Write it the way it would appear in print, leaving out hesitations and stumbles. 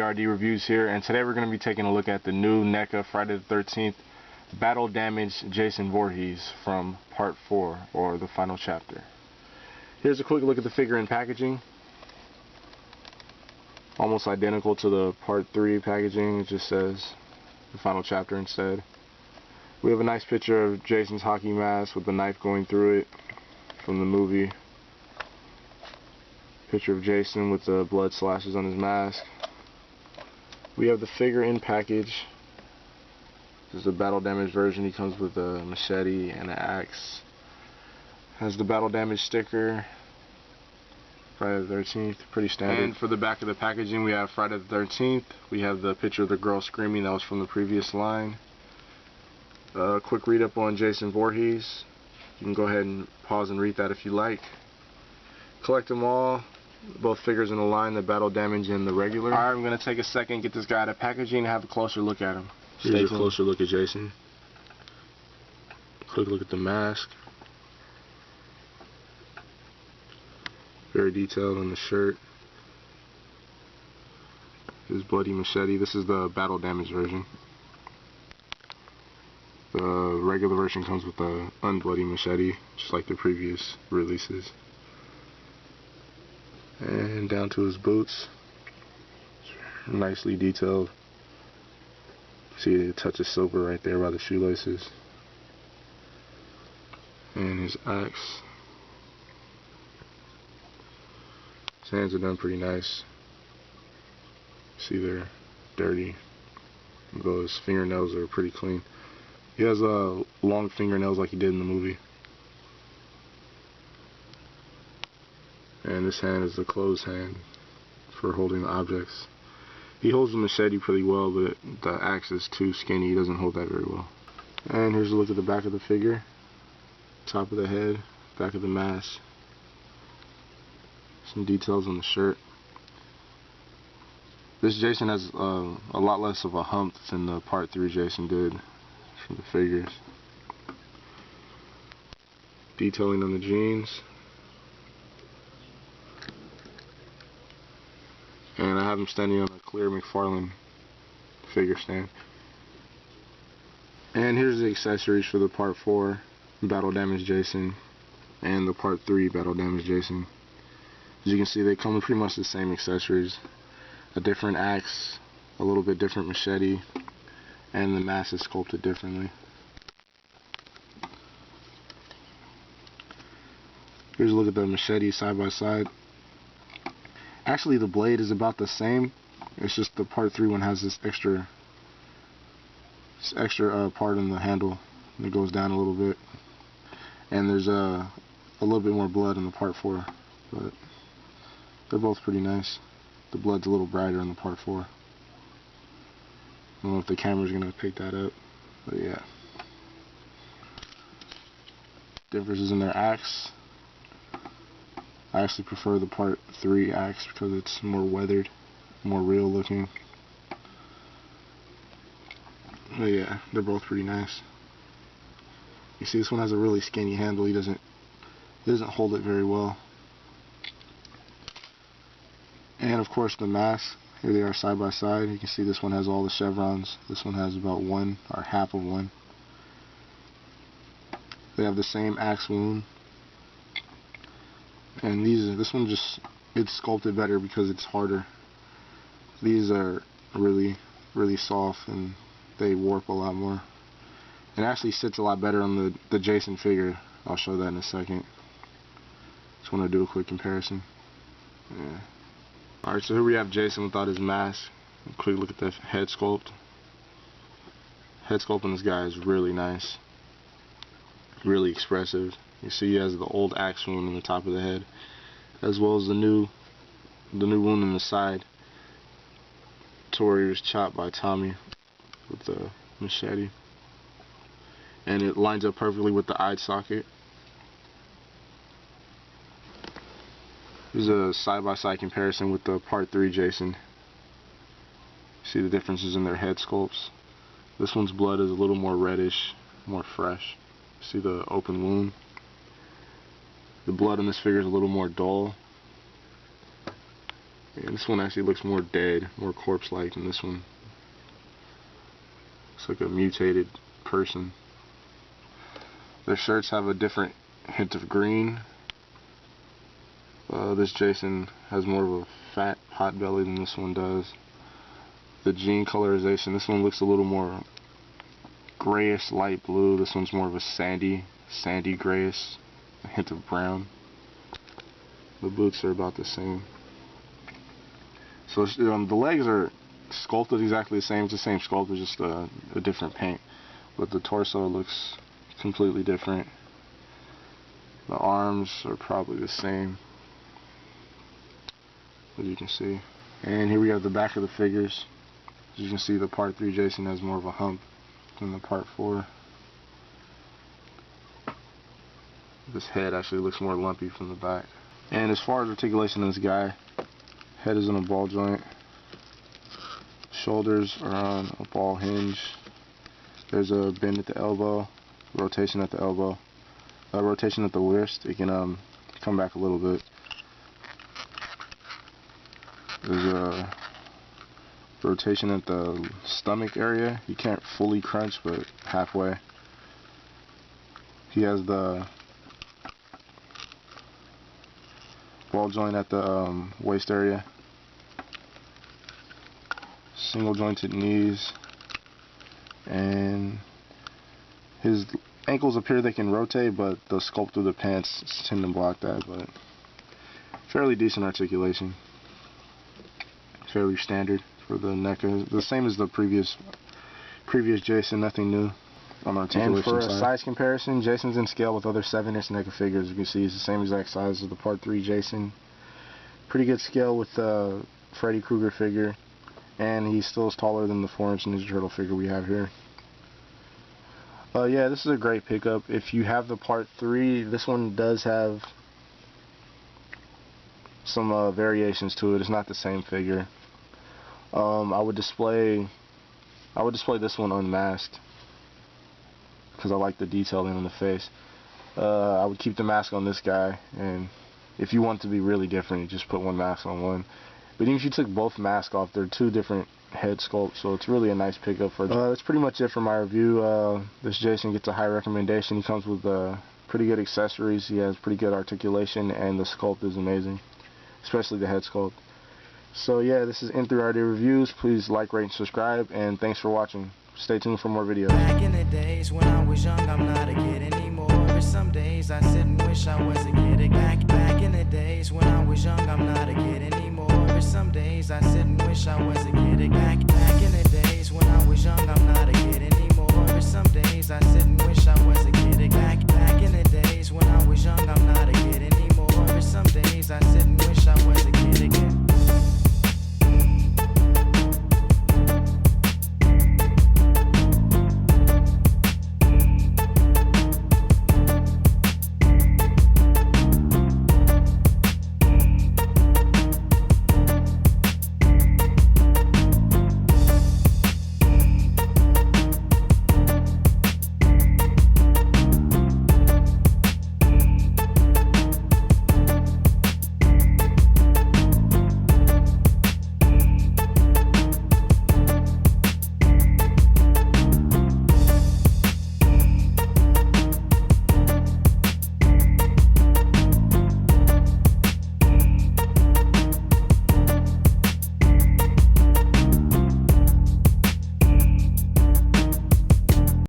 N3RD Reviews here, and today we're going to be taking a look at the new Neca Friday the 13th Battle Damage Jason Voorhees from Part 4, or the final chapter. Here's a quick look at the figure and packaging. Almost identical to the Part 3 packaging, it just says the final chapter instead. We have a nice picture of Jason's hockey mask with the knife going through it from the movie. Picture of Jason with the blood slashes on his mask. We have the figure in package. This is the battle damage version. He comes with a machete and an axe. Has the battle damage sticker. Friday the 13th, pretty standard. And for the back of the packaging, we have Friday the 13th. We have the picture of the girl screaming that was from the previous line. A quick read up on Jason Voorhees. You can go ahead and pause and read that if you like. Collect them all. Both figures in the line, the battle damage and the regular. Alright, I'm going to take a second, get this guy out of packaging, and have a closer look at him. Here's a closer look at Jason. Quick look at the mask. Very detailed on the shirt. His bloody machete. This is the battle damage version. The regular version comes with the unbloody machete, just like the previous releases. And down to his boots, nicely detailed. See a touch of silver right there by the shoelaces. And his axe. His hands are done pretty nice. See, they're dirty, though his fingernails are pretty clean. He has long fingernails like he did in the movie. And this hand is the closed hand for holding the objects. He holds the machete pretty well, but the axe is too skinny. He doesn't hold that very well. And here's a look at the back of the figure. Top of the head, back of the mask. Some details on the shirt. This Jason has a lot less of a hump than the Part 3 Jason did from the figures. Detailing on the jeans. And I have him standing on a clear McFarlane figure stand. And here's the accessories for the Part 4 Battle Damage Jason and the Part 3 Battle Damage Jason. As you can see, they come with pretty much the same accessories. A different axe, a little bit different machete, and the mask is sculpted differently. Here's a look at the machete side by side. Actually, the blade is about the same. It's just the Part 3 one has this extra part in the handle that goes down a little bit. And there's a little bit more blood in the Part 4, but they're both pretty nice. The blood's a little brighter in the Part 4. I don't know if the camera's gonna pick that up, but yeah. Differences in their axe. I actually prefer the Part 3 axe because it's more weathered, more real looking. But yeah, they're both pretty nice. You see, this one has a really skinny handle. He doesn't hold it very well. And of course the masks. Here they are side by side. You can see this one has all the chevrons. This one has about one or half of one. They have the same axe wound. And this one it's sculpted better because it's harder. These are really, really soft and they warp a lot more. It actually sits a lot better on the Jason figure. I'll show that in a second. Just want to do a quick comparison. Yeah. Alright, so here we have Jason without his mask. A quick look at the head sculpt. Head sculpt on this guy is really nice. Really expressive. You see he has the old axe wound in the top of the head, as well as the new wound in the side to where he was chopped by Tommy with the machete. And it lines up perfectly with the eye socket. Here's a side-by-side comparison with the Part 3 Jason. See the differences in their head sculpts. This one's blood is a little more reddish, more fresh. See the open wound. The blood on this figure is a little more dull. Yeah, this one actually looks more dead, more corpse-like than this one. It's like a mutated person. Their shirts have a different hint of green. This Jason has more of a fat pot belly than this one does. The jean colorization, this one looks a little more grayish light blue. This one's more of a sandy grayish, a hint of brown. The boots are about the same. So the legs are sculpted exactly the same. It's the same sculpt, it's just a different paint. But the torso looks completely different. The arms are probably the same, as you can see. And here we have the back of the figures. As you can see, the Part 3 Jason has more of a hump than the Part 4. This head actually looks more lumpy from the back. And as far as articulation of this guy, head is on a ball joint. Shoulders are on a ball hinge. There's a bend at the elbow, rotation at the elbow, rotation at the wrist. It can come back a little bit. There's a rotation at the stomach area. You can't fully crunch, but halfway. He has the ball joint at the waist area. Single jointed knees. And his ankles appear they can rotate, but the sculpt of the pants tend to block that. But fairly decent articulation. Fairly standard for the Neca. The same as the previous Jason, nothing new on the articulation And for side. a size comparison, Jason's in scale with other 7-inch Neca figures. You can see he's the same exact size as the Part 3 Jason. Pretty good scale with the Freddy Krueger figure. And he still is taller than the 4-inch Ninja Turtle figure we have here. Yeah, this is a great pickup. If you have the Part 3, this one does have some variations to it. It's not the same figure. I would display this one unmasked because I like the detailing on the face. I would keep the mask on this guy, and if you want it to be really different, you just put one mask on one. But even if you took both masks off, they're two different head sculpts, so it's really a nice pickup for that's pretty much it for my review. This Jason gets a high recommendation. He comes with pretty good accessories. He has pretty good articulation, and the sculpt is amazing, especially the head sculpt. So yeah, this is N3RD Reviews. Please like, rate, and subscribe, and thanks for watching. Stay tuned for more videos. Back in the days when I was young, I'm not a kid anymore. But some days I sit and wish I was a kid. Back in the days when I was young, I'm not a kid anymore. But some days I sit and wish I was a kid. Back in the days when I was young, I'm not a kid anymore. But some days I sit and wish I was a kid.